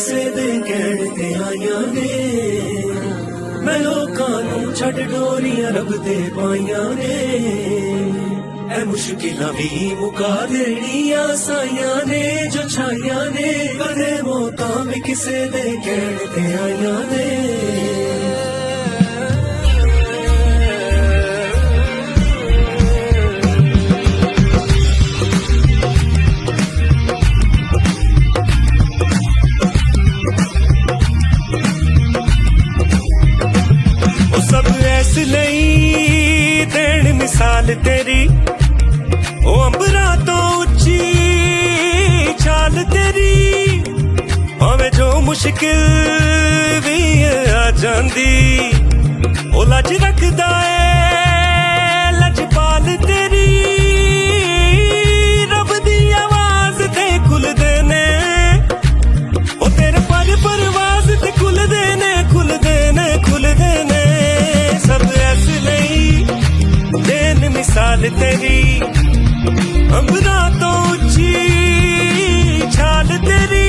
ਕਿਸੇ ਦੇ ਕਹਿਣ ਤੇ ਆਈਆਂ ਨੇ ਮੈਂ ਲੋਕਾਂ ਨੂੰ ਛੱਡ ਡੋਰੀਆਂ ਰੱਬ ਦੇ ਪਾਈਆਂ ਨੇ ਐ ਮੁਸ਼ਕਿਲਾਂ ਵੀ ਮੁਕਾ ਦੇਣੀਆਂ ਸਾਈਆਂ ਨੇ ਜੋ ਛਾਈਆਂ ਨੇ ਕਦੇ ਮੌਤਾਂ ਵੀ ਕਿਸੇ ਦੇ ਕਹਿਣ ਤੇ ਆਈਆਂ ਨੇ मिसाल तेरी ओ अंबरा तो उच्ची चाल तेरी भावें जो मुश्किल भी आ जांदी ओ लज रखदा है लजपाल तेरी रब दी आवाज ते खुलदे ने ओ तेरे पर परवाज ते खुलदे ने खुलदे ने खुलदे ने सब ऐसे नहीं मिसाल तेरी अंबरा तो ऊंची छाल तेरी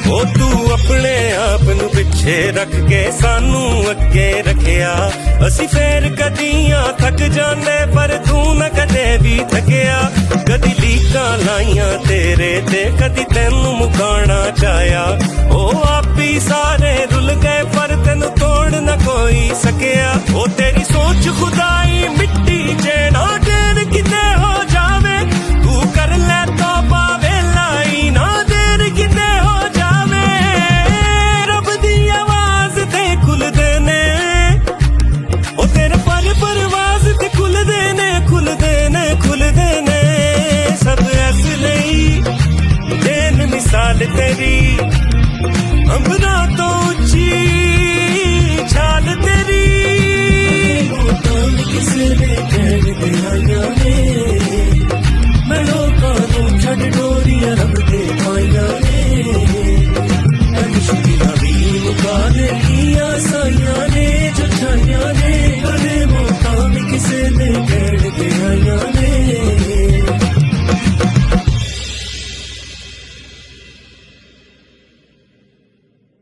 ओ तू अपने आप नू पिछे रख के सानू अगे रखिया असी फेर कदियां थक जाने पर तू न कदे भी थकिया कदी लीकां लाइयां तेरे ते कदी तेनू मुकाना चाया ओ आप ही सारे रुल गए पर तेनू तोड़ न कोई सकिया ओ तेरी सोच खुदाई मिट्टी च ना ढेर किते हो जावे तू कर ले तौबा वेलाई ना देर किते हो जावे रब दी आवाज ते खुलदे ने ओ तेरे पर परवाज ते खुलदे ने खुलदे ने खुलदे ने सब ऐसे नहीं देन मिसाल तेरी